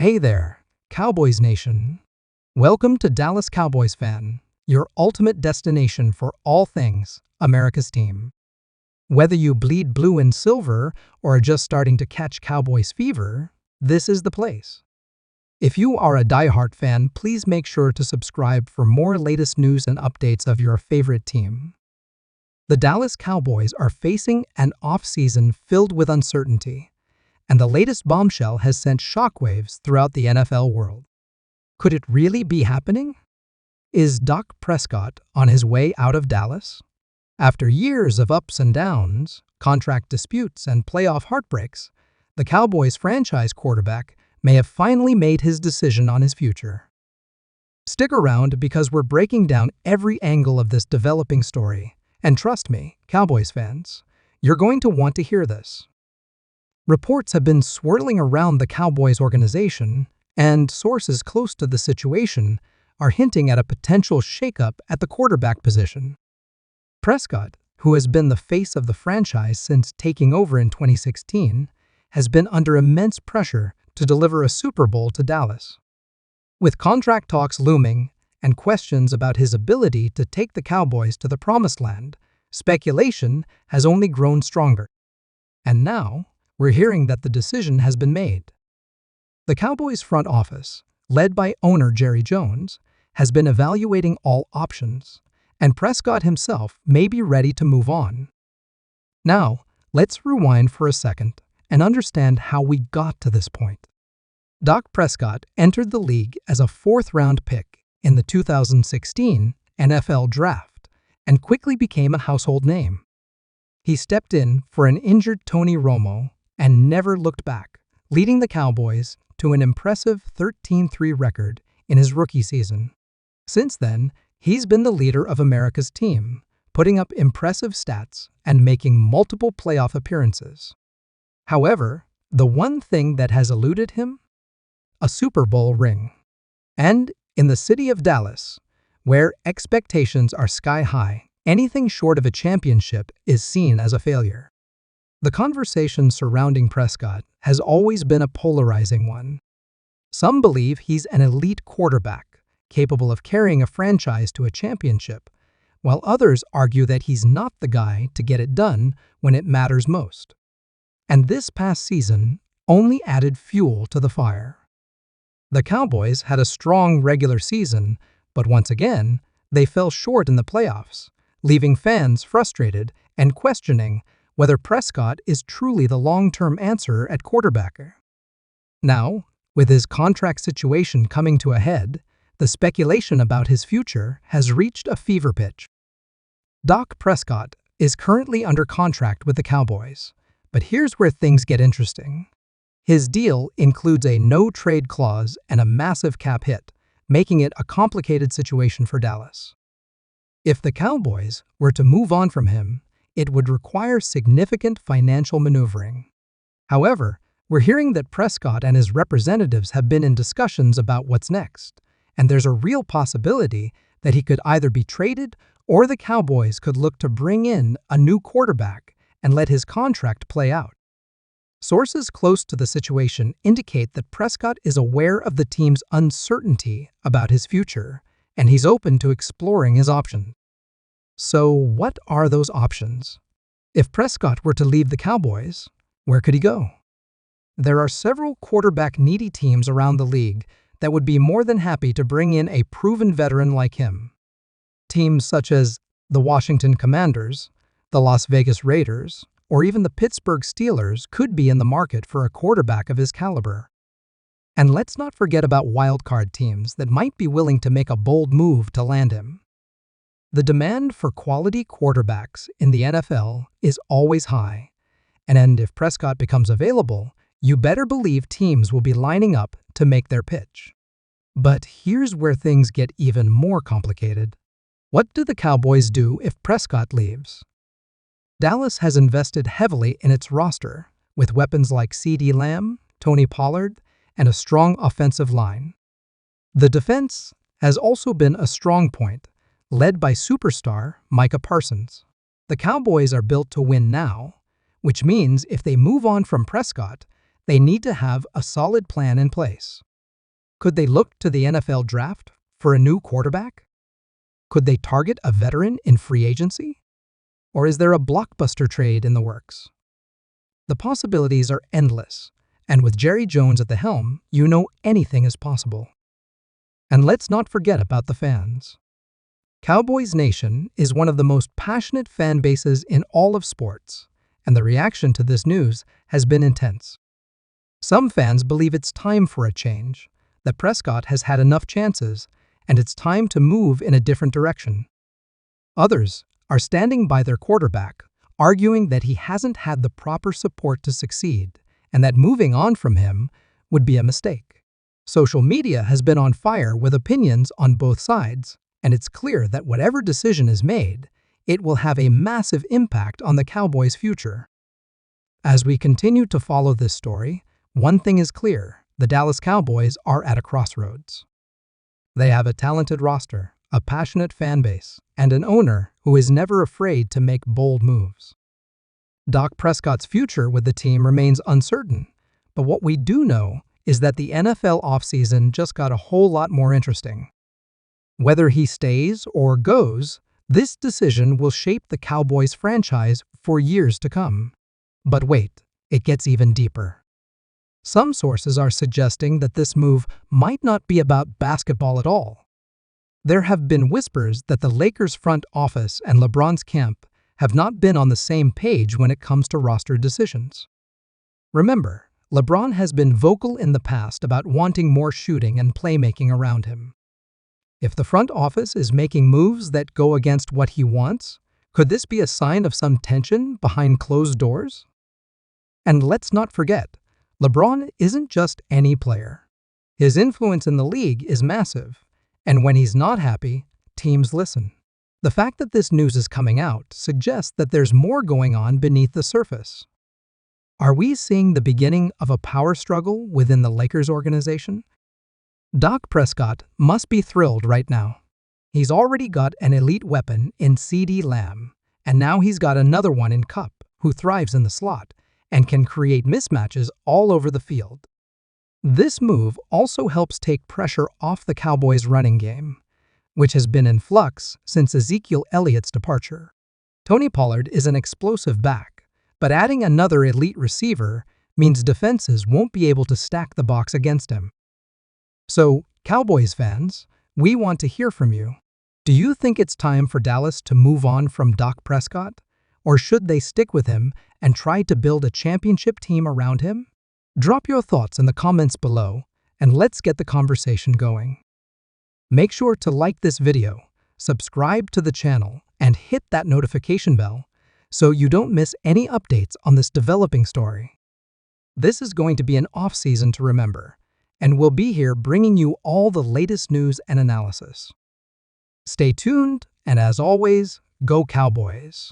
Hey there, Cowboys Nation. Welcome to Dallas Cowboys Fan, your ultimate destination for all things America's team. Whether you bleed blue and silver or are just starting to catch Cowboys fever, this is the place. If you are a diehard fan, please make sure to subscribe for more latest news and updates of your favorite team. The Dallas Cowboys are facing an offseason filled with uncertainty, and the latest bombshell has sent shockwaves throughout the NFL world. Could it really be happening? Is Dak Prescott on his way out of Dallas? After years of ups and downs, contract disputes, and playoff heartbreaks, the Cowboys franchise quarterback may have finally made his decision on his future. Stick around because we're breaking down every angle of this developing story, and trust me, Cowboys fans, you're going to want to hear this. Reports have been swirling around the Cowboys organization, and sources close to the situation are hinting at a potential shakeup at the quarterback position. Prescott, who has been the face of the franchise since taking over in 2016, has been under immense pressure to deliver a Super Bowl to Dallas. With contract talks looming and questions about his ability to take the Cowboys to the promised land, speculation has only grown stronger. And now, we're hearing that the decision has been made. The Cowboys front office, led by owner Jerry Jones, has been evaluating all options, and Prescott himself may be ready to move on. Now, let's rewind for a second and understand how we got to this point. Dak Prescott entered the league as a fourth-round pick in the 2016 NFL Draft and quickly became a household name. He stepped in for an injured Tony Romo and never looked back, leading the Cowboys to an impressive 13-3 record in his rookie season. Since then, he's been the leader of America's team, putting up impressive stats and making multiple playoff appearances. However, the one thing that has eluded him? A Super Bowl ring. And in the city of Dallas, where expectations are sky high, anything short of a championship is seen as a failure. The conversation surrounding Prescott has always been a polarizing one. Some believe he's an elite quarterback, capable of carrying a franchise to a championship, while others argue that he's not the guy to get it done when it matters most. And this past season only added fuel to the fire. The Cowboys had a strong regular season, but once again, they fell short in the playoffs, leaving fans frustrated and questioning whether Prescott is truly the long-term answer at quarterback. Now, with his contract situation coming to a head, the speculation about his future has reached a fever pitch. Dak Prescott is currently under contract with the Cowboys, but here's where things get interesting. His deal includes a no-trade clause and a massive cap hit, making it a complicated situation for Dallas. If the Cowboys were to move on from him, it would require significant financial maneuvering. However, we're hearing that Prescott and his representatives have been in discussions about what's next, and there's a real possibility that he could either be traded or the Cowboys could look to bring in a new quarterback and let his contract play out. Sources close to the situation indicate that Prescott is aware of the team's uncertainty about his future, and he's open to exploring his options. So what are those options? If Prescott were to leave the Cowboys, where could he go? There are several quarterback-needy teams around the league that would be more than happy to bring in a proven veteran like him. Teams such as the Washington Commanders, the Las Vegas Raiders, or even the Pittsburgh Steelers could be in the market for a quarterback of his caliber. And let's not forget about wildcard teams that might be willing to make a bold move to land him. The demand for quality quarterbacks in the NFL is always high, and if Prescott becomes available, you better believe teams will be lining up to make their pitch. But here's where things get even more complicated. What do the Cowboys do if Prescott leaves? Dallas has invested heavily in its roster, with weapons like CeeDee Lamb, Tony Pollard, and a strong offensive line. The defense has also been a strong point, led by superstar Micah Parsons. The Cowboys are built to win now, which means if they move on from Prescott, they need to have a solid plan in place. Could they look to the NFL draft for a new quarterback? Could they target a veteran in free agency? Or is there a blockbuster trade in the works? The possibilities are endless, and with Jerry Jones at the helm, you know anything is possible. And let's not forget about the fans. Cowboys Nation is one of the most passionate fan bases in all of sports, and the reaction to this news has been intense. Some fans believe it's time for a change, that Prescott has had enough chances, and it's time to move in a different direction. Others are standing by their quarterback, arguing that he hasn't had the proper support to succeed, and that moving on from him would be a mistake. Social media has been on fire with opinions on both sides, and it's clear that whatever decision is made, it will have a massive impact on the Cowboys' future. As we continue to follow this story, one thing is clear: the Dallas Cowboys are at a crossroads. They have a talented roster, a passionate fan base, and an owner who is never afraid to make bold moves. Dak Prescott's future with the team remains uncertain, but what we do know is that the NFL offseason just got a whole lot more interesting. Whether he stays or goes, this decision will shape the Cowboys franchise for years to come. But wait, it gets even deeper. Some sources are suggesting that this move might not be about basketball at all. There have been whispers that the Lakers' front office and LeBron's camp have not been on the same page when it comes to roster decisions. Remember, LeBron has been vocal in the past about wanting more shooting and playmaking around him. If the front office is making moves that go against what he wants, could this be a sign of some tension behind closed doors? And let's not forget, LeBron isn't just any player. His influence in the league is massive, and when he's not happy, teams listen. The fact that this news is coming out suggests that there's more going on beneath the surface. Are we seeing the beginning of a power struggle within the Lakers organization? Dak Prescott must be thrilled right now. He's already got an elite weapon in CeeDee Lamb, and now he's got another one in Kupp, who thrives in the slot and can create mismatches all over the field. This move also helps take pressure off the Cowboys' running game, which has been in flux since Ezekiel Elliott's departure. Tony Pollard is an explosive back, but adding another elite receiver means defenses won't be able to stack the box against him. So, Cowboys fans, we want to hear from you. Do you think it's time for Dallas to move on from Dak Prescott? Or should they stick with him and try to build a championship team around him? Drop your thoughts in the comments below, and let's get the conversation going. Make sure to like this video, subscribe to the channel, and hit that notification bell so you don't miss any updates on this developing story. This is going to be an off-season to remember, and we'll be here bringing you all the latest news and analysis. Stay tuned, and as always, go Cowboys!